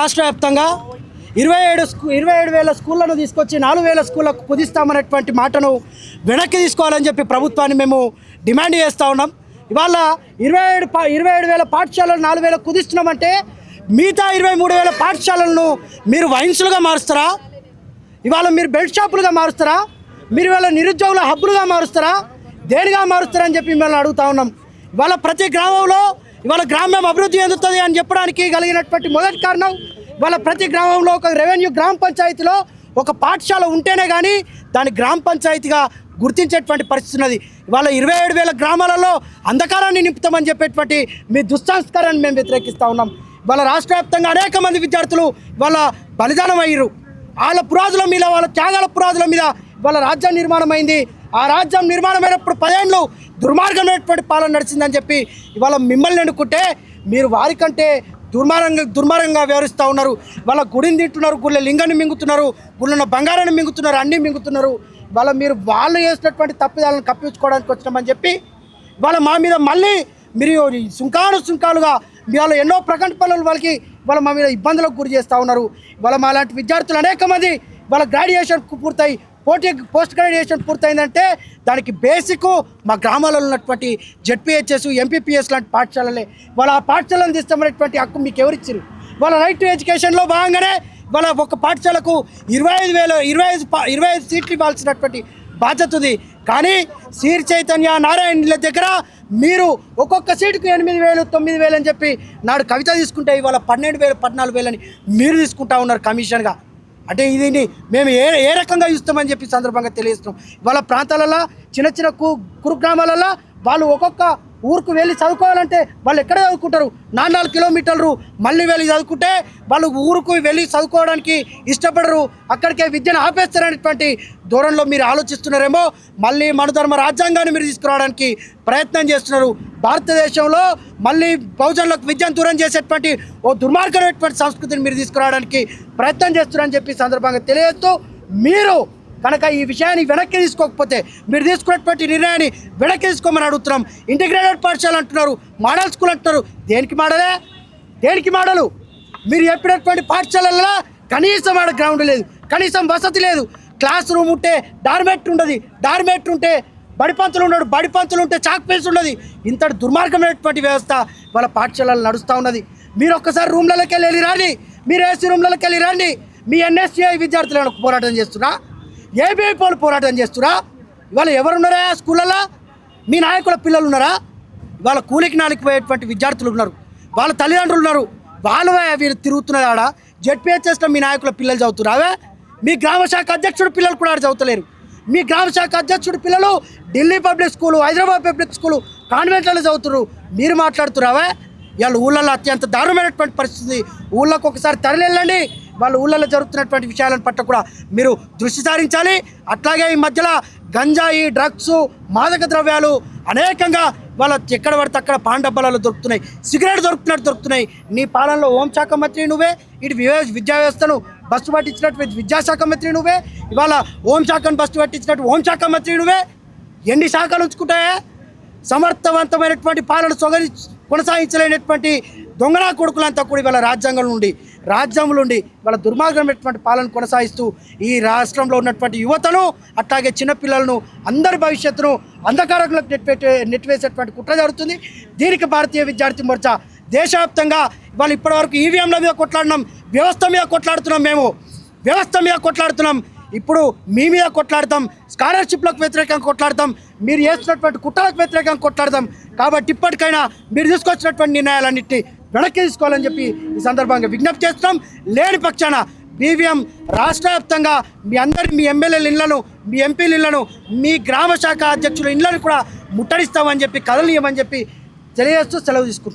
రాష్ట్ర వ్యాప్తంగా 27,000 స్కూళ్లను తీసుకొచ్చి 4,000 స్కూళ్లకు కుదిస్తామనేటువంటి మాటను వెనక్కి తీసుకోవాలని చెప్పి ప్రభుత్వాన్ని మేము డిమాండ్ చేస్తూ ఉన్నాం. ఇవాళ 27,000 పాఠశాలలు 4,000 కుదిస్తున్నామంటే మిగతా 23,000 పాఠశాలలను మీరు వైన్స్లుగా మారుస్తారా? ఇవాళ మీరు బెల్ట్ షాపులుగా మారుస్తారా? మీరు ఇవాళ నిరుద్యోగుల హబ్బులుగా మారుస్తారా? దేనిగా మారుస్తారని చెప్పి మిమ్మల్ని అడుగుతా ఉన్నాం. ఇవాళ ప్రతి గ్రామంలో ఇవాళ గ్రామం అభివృద్ధి చెందుతుంది అని చెప్పడానికి కలిగినటువంటి మొదటి కారణం ఇవాళ ప్రతి గ్రామంలో ఒక రెవెన్యూ గ్రామ పంచాయతీలో ఒక పాఠశాల ఉంటేనే కానీ దాని గ్రామ పంచాయతీగా గుర్తించేటువంటి పరిస్థితి ఉన్నది. ఇవాళ 27,000 గ్రామాలలో అంధకారాన్ని నింపుతామని చెప్పేటువంటి మీ దుస్సంస్కారాన్ని మేము వ్యతిరేకిస్తూ ఉన్నాం. ఇవాళ రాష్ట్ర వ్యాప్తంగా అనేక మంది విద్యార్థులు ఇవాళ బలిదానం అయ్యారు. వాళ్ళ పురాదుల మీద, వాళ్ళ త్యాగాల పురాదుల మీద ఇవాళ రాజ్యం నిర్మాణం అయింది. ఆ రాజ్యం నిర్మాణమైనప్పుడు 10 ఏళ్ళు దుర్మార్గమైనటువంటి పాలన నడిచిందని చెప్పి ఇవాళ మిమ్మల్ని ఎన్నుకుంటే మీరు వారికంటే దుర్మార్గంగా వ్యవహరిస్తూ ఉన్నారు. వాళ్ళ గుడిని తింటున్నారు, గుళ్ళ లింగాన్ని మింగుతున్నారు, గుళ్ళ బంగారాన్ని మింగుతున్నారు, అన్నీ మింగుతున్నారు. వాళ్ళ వాళ్ళు చేసినటువంటి తప్పిదాలను కప్పించుకోవడానికి వచ్చినామని చెప్పి వాళ్ళ మా మీద మళ్ళీ మీరు సుంకాలుగా వాళ్ళ ఎన్నో ప్రకంపనలు వాళ్ళకి వాళ్ళ మా మీద ఇబ్బందులకు గురి చేస్తూ ఉన్నారు. వాళ్ళ మా లాంటి విద్యార్థులు అనేక మంది వాళ్ళ గ్రాడ్యుయేషన్ పూర్తయి పోస్ట్ గ్రాడ్యుయేషన్ పూర్తయిందంటే దానికి బేసిక్ మా గ్రామాలలో ఉన్నటువంటి జెడ్పీహెచ్ఎస్, ఎంపీపీఎస్ లాంటి పాఠశాలలే. వాళ్ళ ఆ పాఠశాలను తీస్తామనేటువంటి హక్కు మీకు ఎవరిచ్చారు? వాళ్ళ రైట్ టు ఎడ్యుకేషన్లో భాగంగానే వాళ్ళ ఒక పాఠశాలకు 25 సీట్లు ఇవ్వాల్సినటువంటి బాధ్యత ఉంది. కానీ శ్రీ చైతన్య నారాయణ దగ్గర మీరు ఒక్కొక్క సీటుకు 8,000, 9,000 అని చెప్పి నాడు కవిత తీసుకుంటే ఇవాళ 12,000, 14,000 అని మీరు తీసుకుంటా ఉన్నారు కమిషన్గా. అంటే ఇది మేము ఏ రకంగా ఇస్తామని చెప్పి సందర్భంగా తెలియజేస్తున్నాం. వాళ్ళ ప్రాంతాలలో చిన్న కుగ్రామాలలో వాళ్ళు ఒక్కొక్క ఊరికి వెళ్ళి చదువుకోవాలంటే వాళ్ళు ఎక్కడ చదువుకుంటారు? 4 కిలోమీటర్లు మళ్ళీ వెళ్ళి చదువుకుంటే వాళ్ళు ఊరుకు వెళ్ళి చదువుకోవడానికి ఇష్టపడరు, అక్కడికే విద్యను ఆపేస్తారనేటువంటి దూరంలో మీరు ఆలోచిస్తున్నారేమో. మళ్ళీ మనధర్మ రాజ్యాంగాన్ని మీరు తీసుకురావడానికి ప్రయత్నం చేస్తున్నారు. భారతదేశంలో మళ్ళీ బహుజనులకు విద్యను దూరం చేసేటువంటి ఓ దుర్మార్గమైనటువంటి సంస్కృతిని మీరు తీసుకురావడానికి ప్రయత్నం చేస్తున్నారని చెప్పి సందర్భంగా తెలియజేస్తూ, మీరు కనుక ఈ విషయాన్ని వెనక్కి తీసుకోకపోతే మీరు తీసుకున్నటువంటి నిర్ణయాన్ని వెనక్కి తీసుకోమని అడుగుతున్నాం. ఇంటిగ్రేటెడ్ పాఠశాల అంటున్నారు, మోడల్ స్కూల్ అంటున్నారు. దేనికి మోడలు? మీరు చెప్పినటువంటి పాఠశాలల్లో కనీసం ఆడ గ్రౌండ్ లేదు, కనీసం వసతి లేదు. క్లాస్ రూమ్ ఉంటే డార్మెట్ ఉండదు, డార్మెట్ ఉంటే బడిపంతులు ఉన్నాడు, బడిపంతులు ఉంటే చాక్ పీస్ ఉండదు. ఇంతటి దుర్మార్గమైనటువంటి వ్యవస్థ వాళ్ళ పాఠశాలలు నడుస్తూ ఉన్నది. మీరు ఒక్కసారి రూమ్లలోకి వెళ్ళి రండి, మీరు ఏసీ రూమ్లలోకి వెళ్ళి రండి. మీ ఎన్ఎస్సిఐ విద్యార్థులను పోరాటం చేస్తున్నా, ఏబీఐ పోరాటం చేస్తురా? ఇవాళ ఎవరున్నారా స్కూళ్ళల్లో? మీ నాయకుల పిల్లలు ఉన్నారా? ఇవాళ కూలికి నాలికి పోయేటువంటి విద్యార్థులు ఉన్నారు, వాళ్ళ తల్లిదండ్రులు ఉన్నారు. వాళ్ళు వీళ్ళు తిరుగుతున్నారు. ఆడ జెడ్పీహెచ్ఎస్లో మీ నాయకుల పిల్లలు చదువుతురావే? మీ గ్రామ శాఖ అధ్యక్షుడు పిల్లలు కూడా ఆడ చదువుతలేరు. మీ గ్రామ శాఖ అధ్యక్షుడు పిల్లలు Delhi public school, Hyderabad public school, కాన్వెంట్లలో చదువుతున్నారు. మీరు మాట్లాడుతురావే? ఇవాళ ఊళ్ళల్లో అత్యంత దారుణమైనటువంటి పరిస్థితి. ఊళ్ళోకి ఒకసారి తరలి వెళ్ళండి. వాళ్ళ ఊళ్ళల్లో జరుగుతున్నటువంటి విషయాలను పట్ల కూడా మీరు దృష్టి సారించాలి. అట్లాగే ఈ మధ్యలో గంజాయి, డ్రగ్స్, మాదక ద్రవ్యాలు అనేకంగా వాళ్ళ ఎక్కడ పడితే అక్కడ పాన్ డబ్బాలలో దొరుకుతున్నాయి, సిగరెట్ దొరుకుతున్నాయి. నీ పాలనలో హోంశాఖ మంత్రి నువ్వే, ఇటు విద్యా వ్యవస్థను బస్సు పట్టించినట్టు విద్యాశాఖ మంత్రి నువ్వే, ఇవాళ హోంశాఖను బస్సు పట్టించినట్టు హోంశాఖ మంత్రి నువ్వే. ఎన్ని శాఖలు ఉంచుకుంటాయా? సమర్థవంతమైనటువంటి పాలన కొనసాగించలేనటువంటి దొంగనా కొడుకులంతా కూడా ఇవాళ రాజ్యంలో ఉండి వాళ్ళ దుర్మార్గమైనటువంటి పాలన కొనసాగిస్తూ ఈ రాష్ట్రంలో ఉన్నటువంటి యువతను, అట్లాగే చిన్నపిల్లలను, అందరి భవిష్యత్తును అంధకారంలోకి నెట్టివేసేటువంటి కుట్ర జరుగుతుంది. దీనికి భారతీయ విద్యార్థి మోర్చా దేశవ్యాప్తంగా ఇవాళ ఇప్పటివరకు ఈవీఎంల మీద కొట్లాడినాం, వ్యవస్థ మీద కొట్లాడుతున్నాం. ఇప్పుడు మీ మీద కొట్లాడతాం, స్కాలర్షిప్లకు వ్యతిరేకంగా కొట్లాడతాం, మీరు చేస్తున్నటువంటి కుట్రలకు వ్యతిరేకంగా కొట్లాడతాం. కాబట్టి ఇప్పటికైనా మీరు తీసుకొచ్చినటువంటి నిర్ణయాలన్నింటినీ వెనక్కి తీసుకోవాలని చెప్పి ఈ సందర్భంగా విజ్ఞప్తి చేస్తున్నాం. లేని పక్షాన బీవీఎం రాష్ట్ర వ్యాప్తంగా మీ ఎమ్మెల్యేల ఇళ్లను, మీ ఎంపీల ఇళ్లను, మీ గ్రామ శాఖ అధ్యక్షుల ఇళ్లను కూడా ముట్టడిస్తామని చెప్పి, కదలియమని చెప్పి తెలియజేస్తూ సెలవు తీసుకుంటాం.